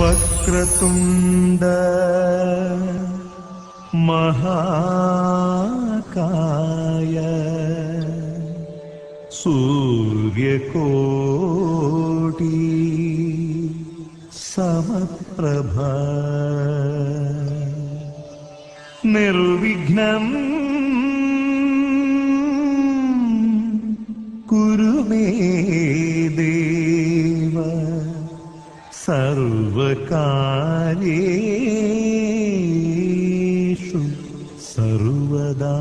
वक्रतुण्ड महाकाय सूर्यकोटि समप्रभा निर्विघ्नं कुरु मे देव सर्वकार्येषु सर्वदा।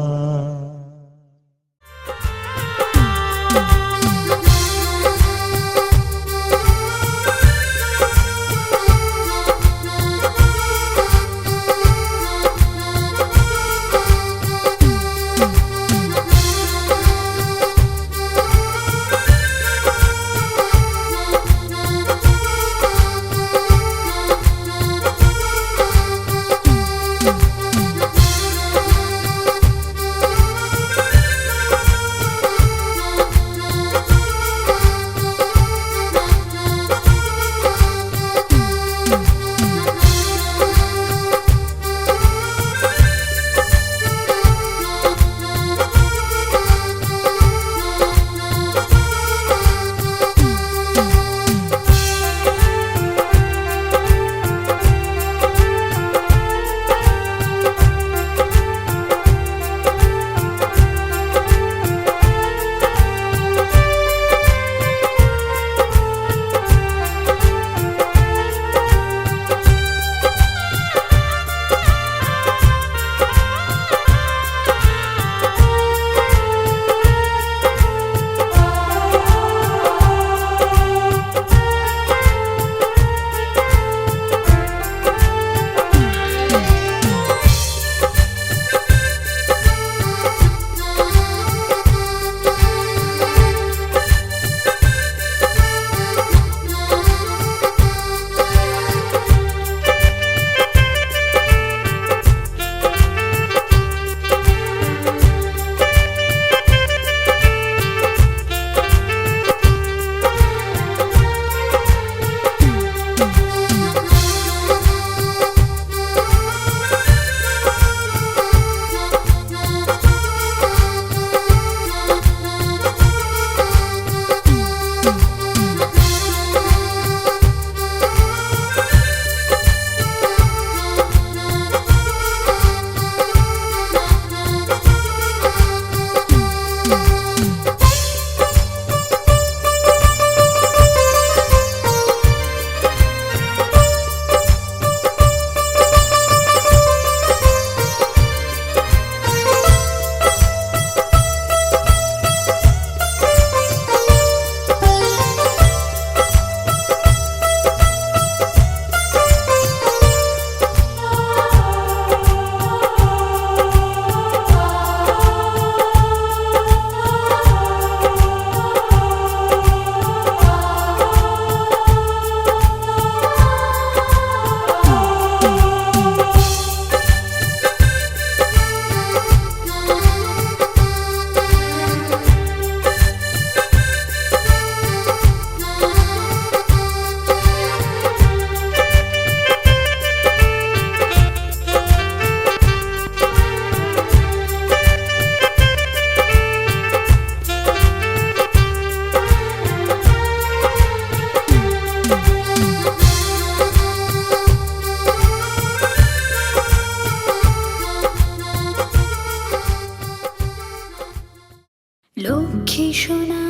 লক্ষ্মী সোনা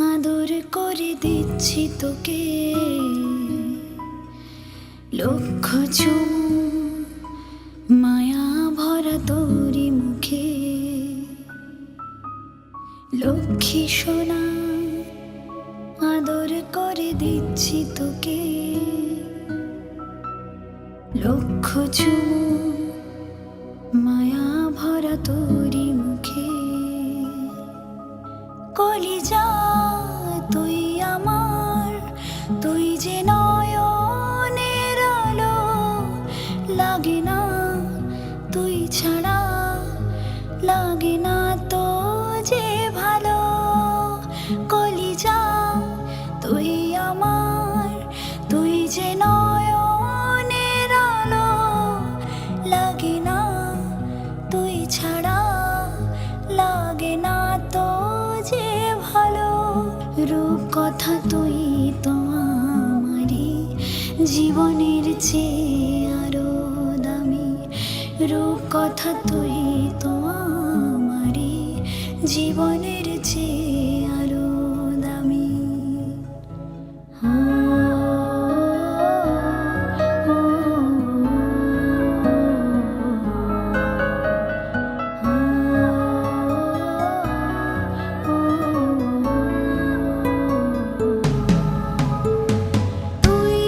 আদর করে দিচ্ছি তোকে, লক্ষ চুমু মায়া ভরা তোরি মুখে। লক্ষ্মী সোনা আদর করে দিচ্ছি তোকে, লক্ষ চুমু মায়া ভরা তোরি মুখে। কলিজা তুই আমার, তুই যে নয়নের আলো, লাগে না তুই ছাড়া, লাগে না তো যে ভালো। কলিজা তুই আমার, তুই যে রূপ কথা তুই তো আমারই জীবনের চেয়ে আরো দামি, রূপ কথা তুই তো আমারই জীবনের চেয়ে আরো দামি। তুই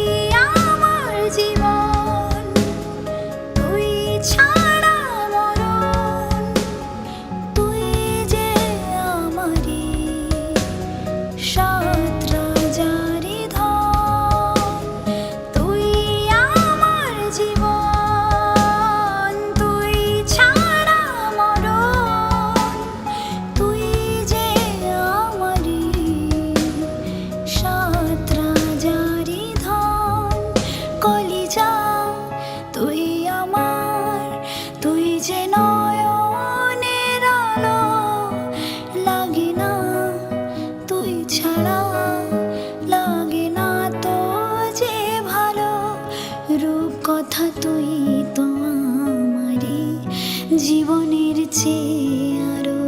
আমার জীবন, তুই ছাড়া মরণ, তুই যে আমারই সাত রাজারি ধন। তুই আমার জীবন, তুই ছাড়া মরণ, তুই যে আমারই সাত রাজারি ধন। কলিজা তুই আমার, তুই যে নয়নের আলো, লাগে না তুই ছাড়া, লাগে না তো যে ভালো। রূপ কথা তুই তো আমারই জীবনের চেয়ে আরো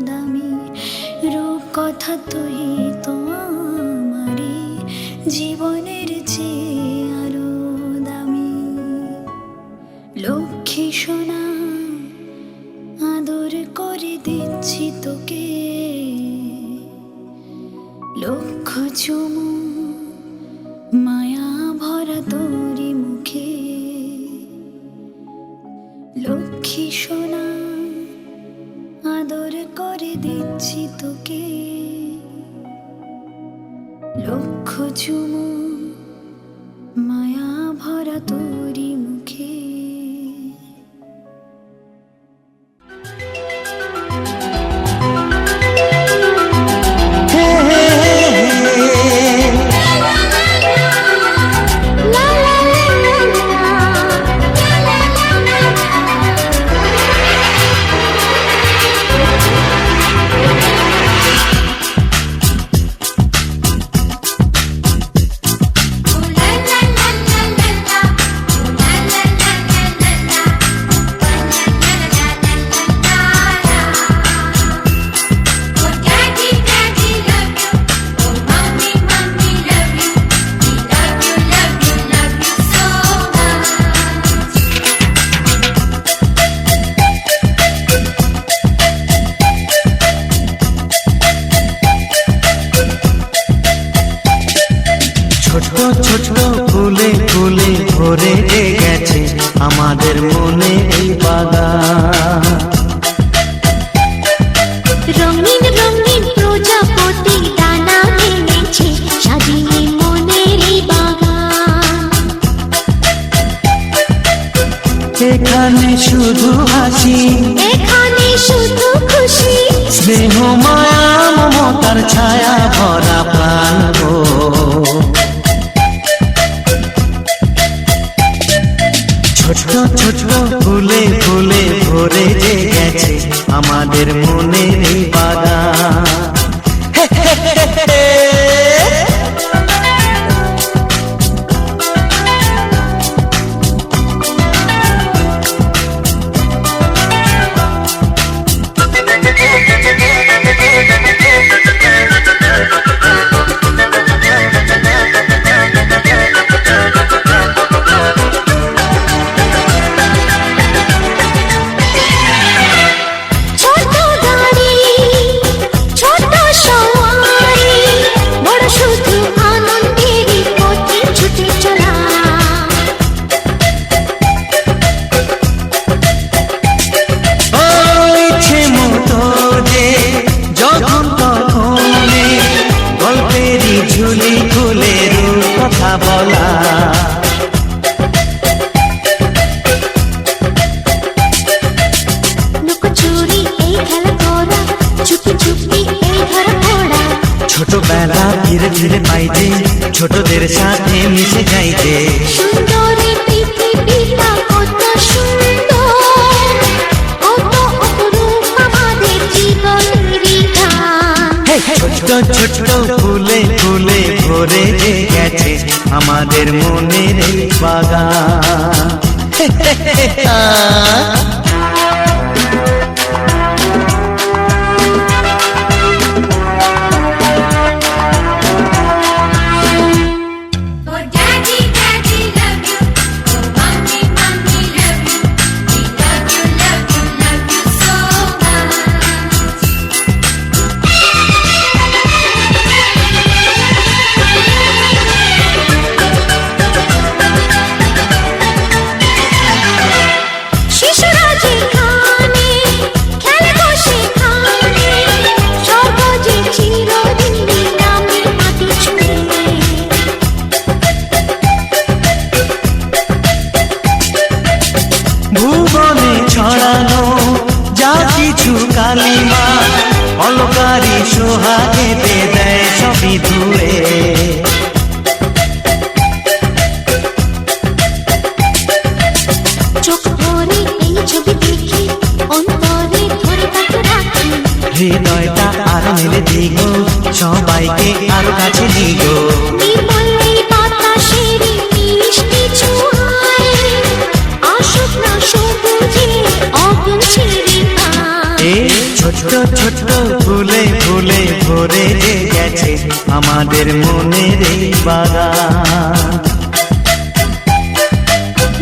দামি, রূপ কথা তুই তো আমারই জীবনের চেয়ে আরো দামি। লক্ষ্মী সোনা আদর করে দিচ্ছি তোকে, লক্ষ চুমু মায়া ভরা তোরি মুখে। লক্ষ্মী সোনা আদর করে দিচ্ছি তোকে, লক্ষ চুমু মায়া ভরা তোরি মুখে। ছোট ছোট ফুলে ফুলে ভরে গেছে আমাদের মনে এই বাগান। রঙিন রঙিন প্রজাপতি ডানা মেলেছে, সাজিয়ে মনের এই বাগান। এখানে শুধু হাসি, এখানে শুধু খুশি, স্নেহ মায়া মমতার ছায়া ভরা প্রাণ গো। ছোট ছোট ফুলে ফুলে ভরে গেছে আমাদের মনে এই বাগান। ছোট গাড়ি ছোট সওয়ারি, বড় শুধু আনন্দেরই পথে ছুটে চলা। ইচ্ছে মতো যে যখন তখনে গল্পেরই ঝুলি খুলে রূপ কথা বলা। লুকোচুরি এই খেলা করা, চুপি চুপি এই ধরা পড়া। ছোটবেলা ধীরে ধীরে পাইতে, ছোটদের সাথে মিশে যাইতে। সুন্দরী পৃথিবীটা কত সুন্দর, কত অপরূপ আমাদের জীবনেরই গান। ছোট্ট ছোট্ট ফুলে ফুলে ভরে গেছে আমাদের মনের এই বাগান। Oh daddy, daddy love you. Oh mommy, mommy love you. We love you, love you, love you so much. শিশুরা যেখানে খেলে বসে খানে, স্বর্গ যে চিরদিন নামে মাটি ছুঁয়ে। ভুবনে ছড়ানো যা কিছু কালিমা অলকারি সোহাগেতে দেয় সবই ধুয়ে। চোখ ভরে এই ছবি দেখি, অন্তরে ধরে তাকে রাখি। হৃদয়টা আরো মেলে দিগো, সবাইকে আরো কাছে দিগো। নির্মল এই বাতাসের মিষ্টি ছোঁয়ায়, আসুক না সবুজে অগুন ছেড়ে পায়। এই ছোট্ট ছোট্ট ফুলে ফুলে ভরে গেছে আমাদের মনের এই বাগান।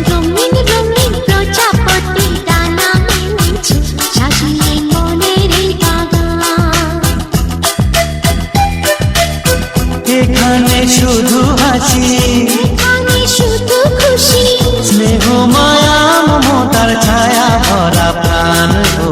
রঙিন রঙিন প্রজাপতি ডানা মেলেছে, সাজিয়ে মনের এই বাগান। এখানে শুধু হাসি, এখানে শুধু খুশি, স্নেহ মায়া মমতার ছায়া ভরা প্রাণ গো।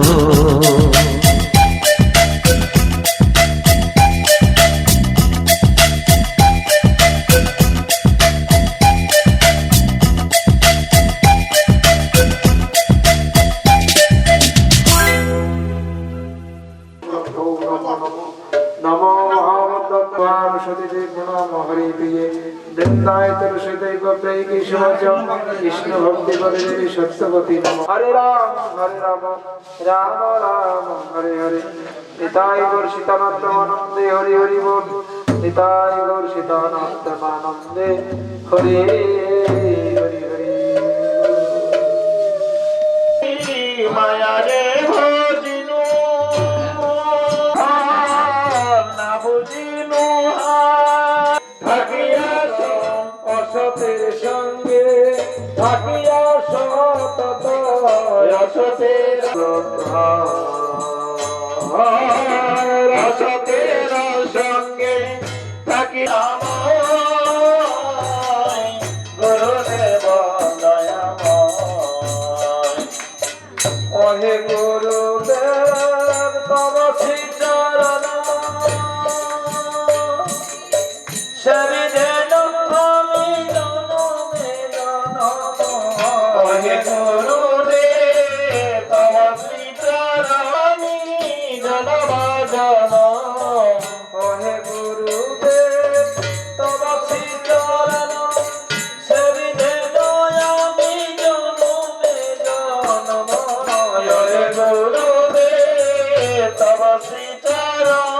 नमो महामंदत्वानुषतिते गुणो हरि प्रिये वृंदाय तुलसीते गोप्यै केशवचं कृष्ण भक्ति बलिदेवी सत्यवती नमो हरे राम राम राम हरे हरे निताय गौर सीतानाथमानंदे हरि हरि बोल निताय गौर सीतानाथमानंदे हरे हरि हरि माया रे भजिनु না বুঝিনু থাকিয়া অসতের সঙ্গে থাকিয়া সতত অসতের অসতের সঙ্গে থাকিয়া গুরুদেব দয়াময় ওহে গুরুদেব তব শ্রীচরণ শরীরেণ আমি জনমে জনম ওহে গুরুদেব তব শ্রীচরণ জনম জনম ওহে গুরুদেব তব শ্রীচরণ শরীরেণ আমি জনমে জনম ওহে গুরুদেব তব শ্রীচরণ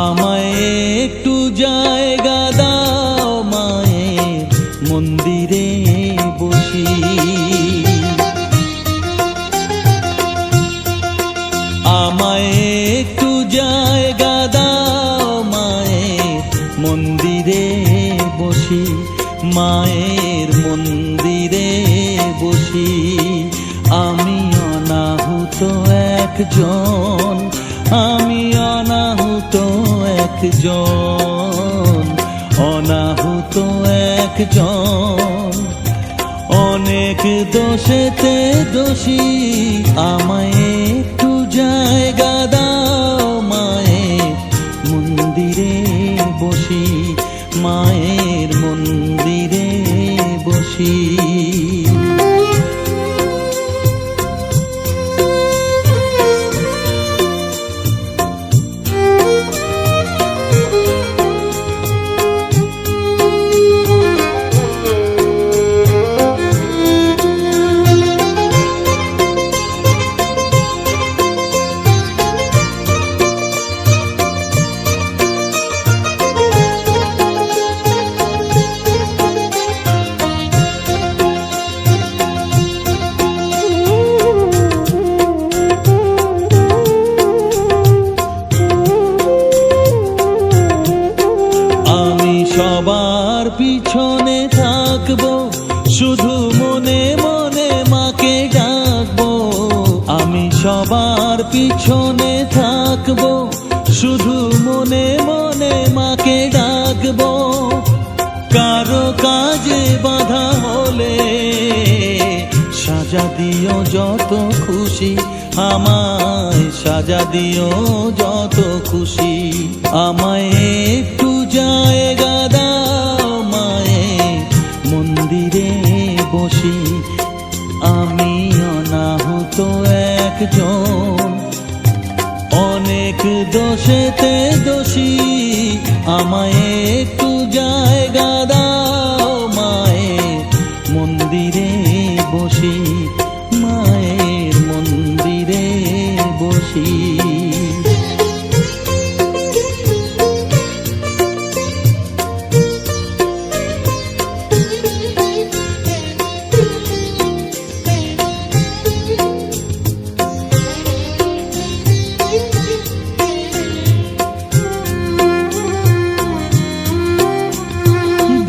আমায় একটু জায়গা দাও মায়ের মন্দিরে বসি, আমায় একটু জায়গা দাও মায়ের মন্দিরে বসি, মায়ের মন্দিরে বসি। আমি অনাহুত একজন, আমি অনাহুত একজন, অনাহুত একজন। অনেক দোষেতে দোষী, আমায় একটু জায়গা দাও মায়ের বসি, মায়ের মন্দিরে বসি। সবার পিছনে থাকবো, শুধু মনে মনে মাকে ডাকবো। আমি সবার পিছনে থাকবো, শুধু মনে মনে মাকে ডাকবো। কারো কাজে বাধা হলে সাজা দিও যত খুশি, আমায় সাজা দিও যত খুশি। আমায় একটু জায়গা দাও মায়ের মন্দিরে বসি, আমি অনাহুত একজন, অনেক দোষেতে দোষী। আমায় একটু জায়গা দাও মায়ের মন্দিরে বসি, মায়ের মন্দিরে বসি।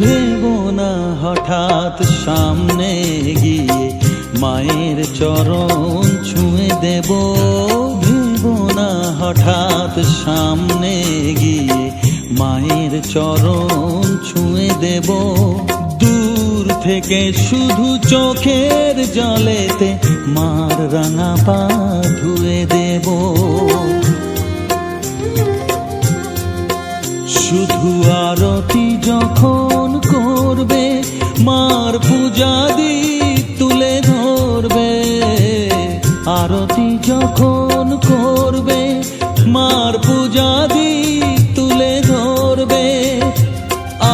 ভেবো না হঠাৎ সামনে গিয়ে মায়ের চরণ ছুঁয়ে দেব। ভেবো না হঠাৎ সামনে গিয়ে মায়ের চরণ ছুঁয়ে দেব। দূর থেকে শুধু চোখের জলেতে মার রাঙা পা ধুয়ে দেব। শুধু আরতি যখন করবে, মার পূজা দীপ তুলে ধরবে। আরতি যখন করবে, মার পূজা দীপ তুলে ধরবে।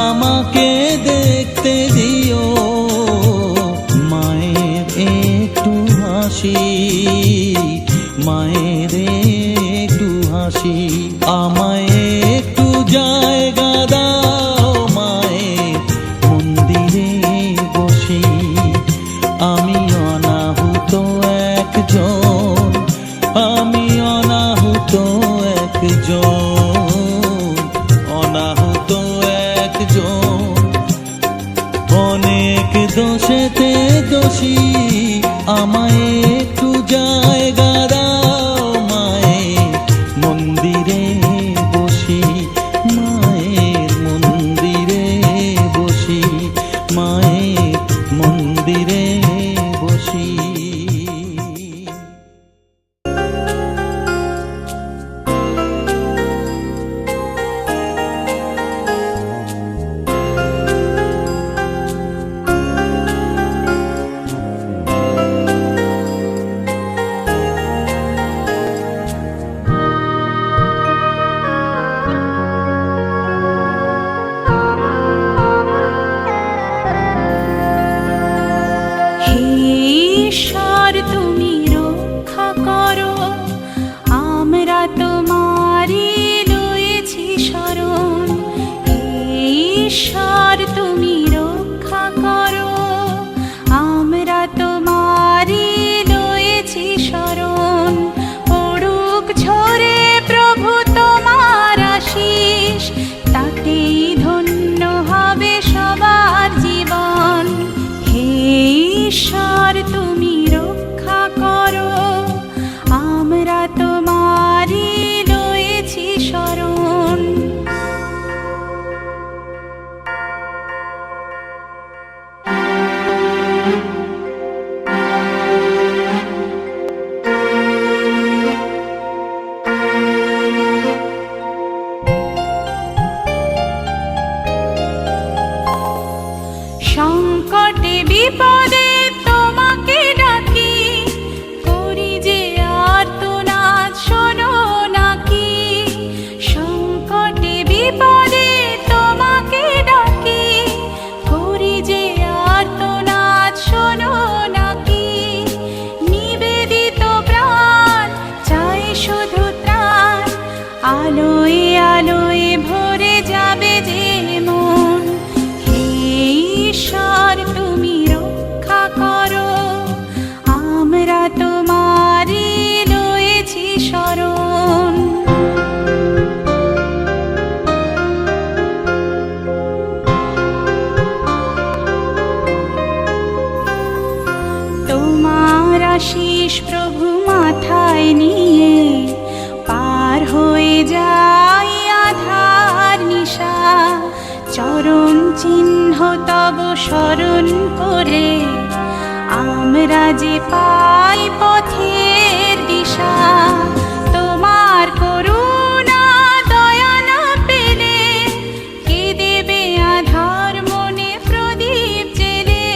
আমাকে দেখতে দিও মায়ের একটু হাসি, মায়ের একটু হাসি। আমায় একটু জায়গা দাও মায়ের মন্দিরে বসি, আমি অনাহুত একজন, আমি অনাহুত একজন, অনাহুত একজন, অনেক দোষেতে দোষী। আমায় একটু জায়গা দাও মায়ের মন্দিরে স্মরণ করে আমরা যে পাই পথের দিশা। তোমার করুণা দয়া না পেলে কে দেবে আধার মনে প্রদীপ জেলে।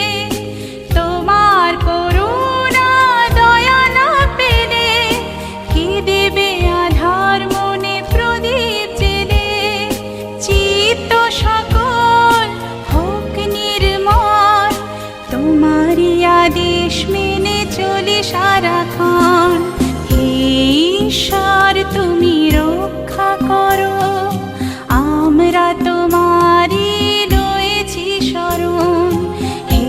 তোমার করুণা দয়া না পেলে কে দেবে আধার মনে প্রদীপ জেলে। চিত্ত সকল হোক নির্মল, তোমারই আদেশ মেনে চলি সারাক্ষণ। হে ঈশ্বর তুমি রক্ষা করো, আমরা তোমারই রয়েছি শরণ। হে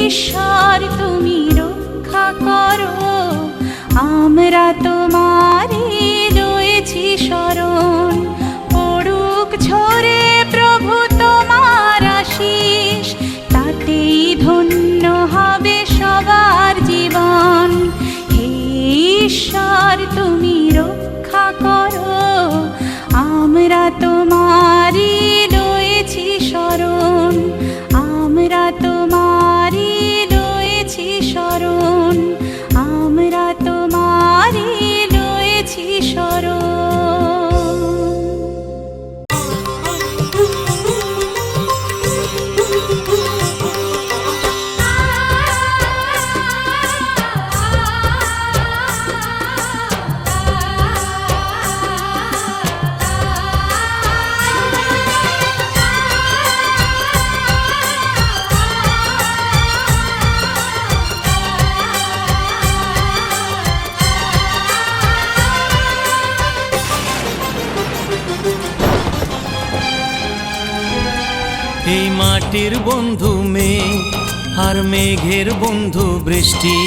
ঈশ্বর তুমি রক্ষা করো, আমরা তোমারই রয়েছি শরণ। পড়ুক ঝরে প্রভু তোমার আশিস, তাতেই ধন্য হবে সবার জীবন। হে ঈশ্বর তুমি রক্ষা করো, আমরা তোমারই রয়েছি শরণ। আমরা তোমারই রয়েছি শরণ, আমরা তোমারই রয়েছি শরণ। এই মাটির বন্ধু মেঘ আর মেঘের বন্ধু বৃষ্টি,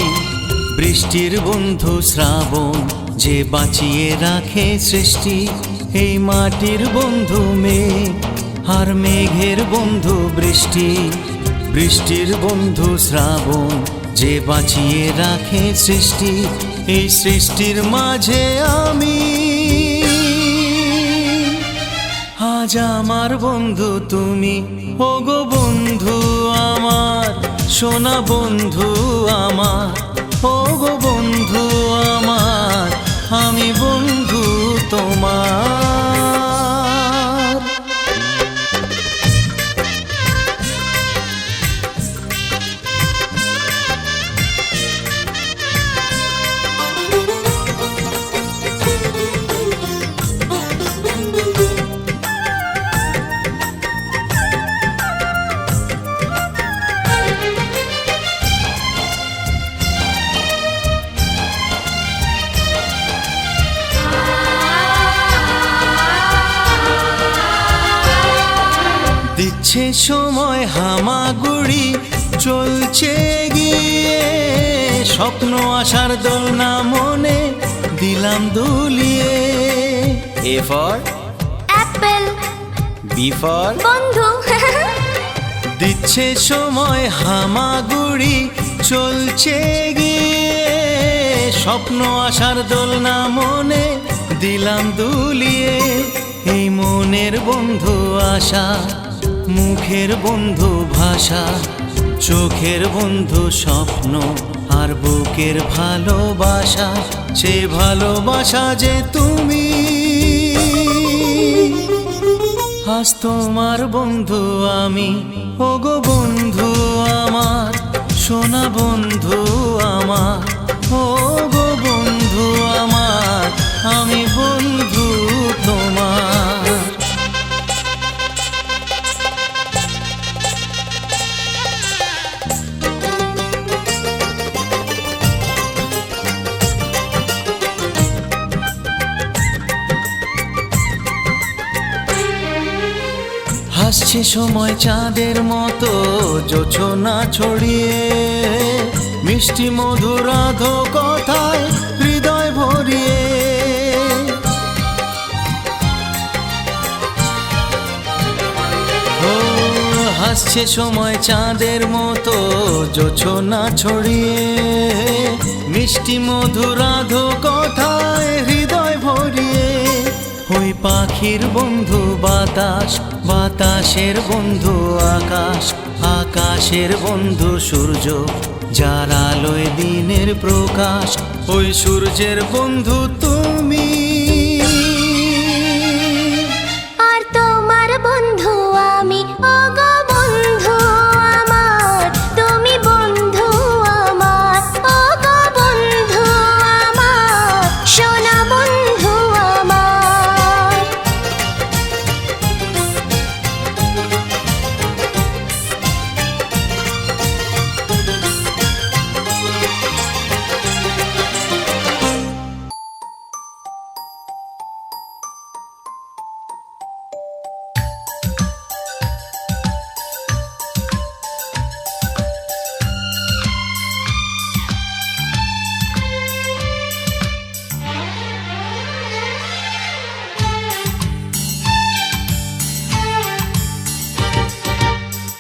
বৃষ্টির বন্ধু শ্রাবণ যে বাঁচিয়ে রাখে সৃষ্টি। এই মাটির বন্ধু মেঘ আর মেঘের বন্ধু বৃষ্টি, বৃষ্টির বন্ধু শ্রাবণ যে বাঁচিয়ে রাখে সৃষ্টি। এই সৃষ্টির মাঝে আমি, আজ আমার বন্ধু তুমি। ওগো বন্ধু আমার, সোনা বন্ধু আমার। ওগো বন্ধু আমার, আমি বন্ধু তোমার। দিচ্ছে সময় হামাগুড়ি, চলছে গিয়ে স্বপ্ন আশার দোলনা মনে দিলাম দুলিয়ে। A for apple, B for বন্ধু। দিচ্ছে সময় হামাগুড়ি, চলছে গিয়ে স্বপ্ন আশার দোলনা মনে দিলাম দুলিয়ে। এই মনের বন্ধু আশা, মুখের বন্ধু ভাষা, চোখের বন্ধু স্বপ্ন আর বুকের ভালোবাসা। সে ভালোবাসা যে তুমি, আজ তোমার বন্ধু আমি। ওগো বন্ধু আমার, সোনা বন্ধু আমার। ওগো বন্ধু আমার, আমি বন্ধু তোমার। হাসছে সময় চাঁদের মতো জোছনা ছড়িয়ে, মিষ্টি মধুর আধো কথায় হৃদয় ভরিয়ে। ও হাসছে সময় চাঁদের মতো জোছনা ছড়িয়ে, মিষ্টি মধুর আধো কথায় হৃদয় ভরিয়ে। ওই পাখির বন্ধু বাতাস, বাতাসের বন্ধু আকাশ, আকাশের বন্ধু সূর্য, যার আলোয় দিনের প্রকাশ, ওই সূর্যের বন্ধু তুমি। আর তোমার বন্ধু আমি, ওগো বন্ধু আমার, তুমি বন্ধু আমার, ওগো বন্ধু আমার, সোনা বন্ধু আমার।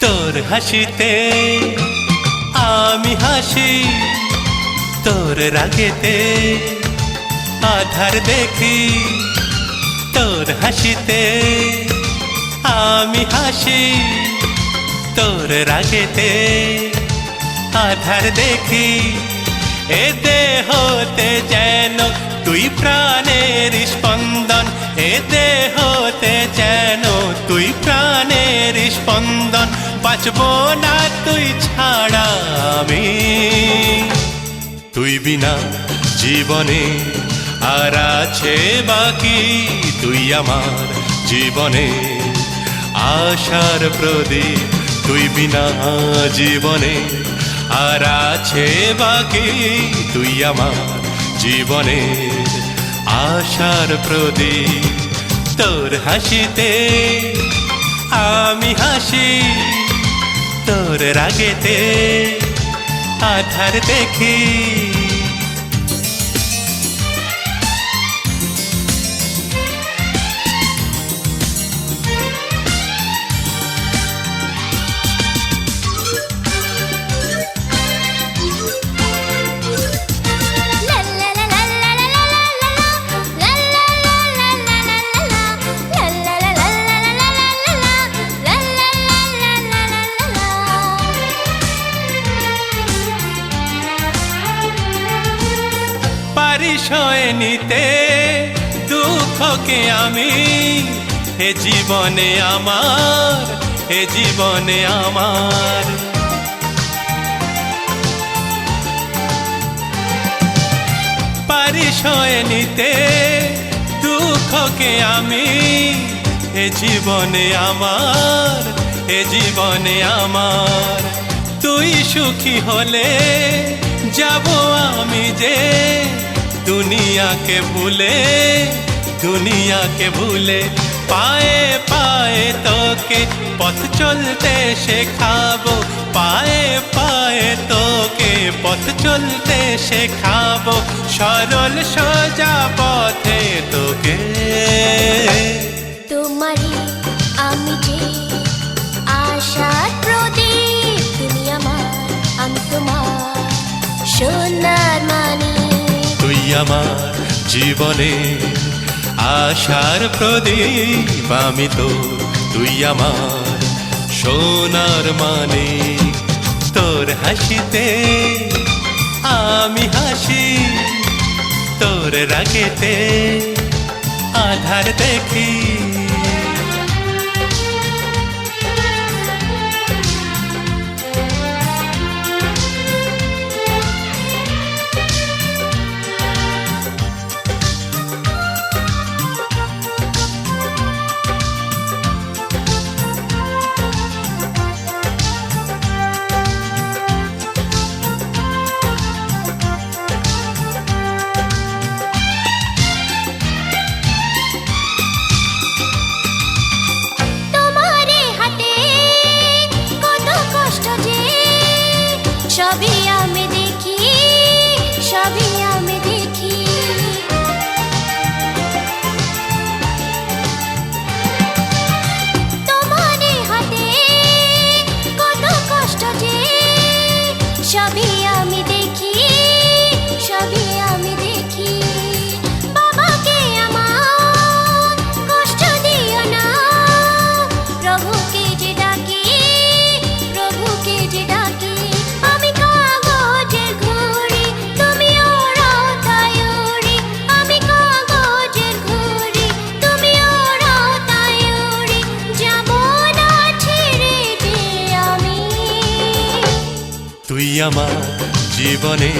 তোর হাসিতে আমি হাসি, তোর রাগেতে আধার দেখি। তোর হাসিতে আমি হাসি, তোর রাগেতে আধার দেখি। এ দেহতে যেন তুই প্রাণের স্পন্দন, এ দেহতে যেন তুই প্রাণের স্পন্দন। বাঁচব না তুই ছাড়া আমি, তুই বিনা জীবনে আর আছে বাকি। তুই আমার জীবনে আশার প্রদীপ, তুই বিনা জীবনে আর আছে বাকি। তুই আমার জীবনে আশার প্রদীপ। তোর হাসিতে আমি হাসি, তোর রাগেতে আধার দেখি। পারিসয় নিতে দুঃখকে আমি, হে জীবনে আমার, হে জীবনে আমার। পারিসয় নিতে দুঃখকে আমি, হে জীবনে আমার, হে জীবনে আমার। তুই সুখী হলে যাব আমি যে দুনিয়াকে ভুলে, দুনিয়াকে ভুলে। পায়ে পায়ে তোকে পথ চলতে শেখাবো, পায়ে পায়ে তোকে পথ চলতে শেখাবো। সরল সোজা পথে তোকে। তোমারই আমি যে আশার প্রদীপ, তুমি আমার আমি তোমার সোনার মানিক। তুই আমার জীবনে আশার প্রদীপ, আমি তো তুই আমার সোনার মানিক। তোর হাসিতে আমি হাসি, তোর রাগেতে আধার দেখি। আমার জীবনে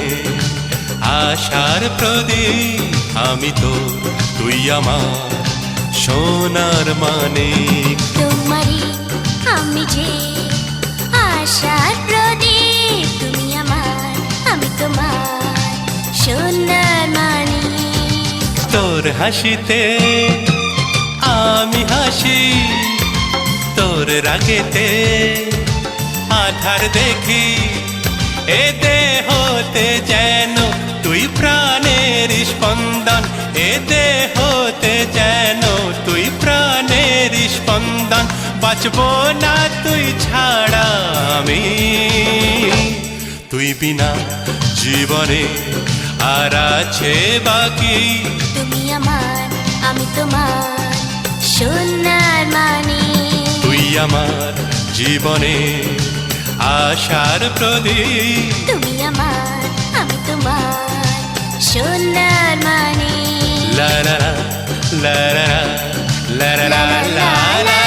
আশার প্রদীপ আমি তো তুই আমার সোনার মানিক তোমারই আমি যে আশার প্রদীপ তুমি আমার আমি তোমার সোনার মানিক তোর হাসিতে আমি হাসি তোর রাগেতে আধার দেখি এ দেহতে যেন তুই প্রাণের স্পন্দন এ দেহতে যেন তুই প্রাণের স্পন্দন বাঁচবো না তুই ছাড়া আমি তুই বিনা জীবনে আর আছে বাকি তুমি আমার আমি তোমার সোনার মানিক তুই আমার জীবনে আশার প্রদীপ তুমি আমার আমি তোমার সোনার মানিক লা লা লা লা লা লা লা লা লা লা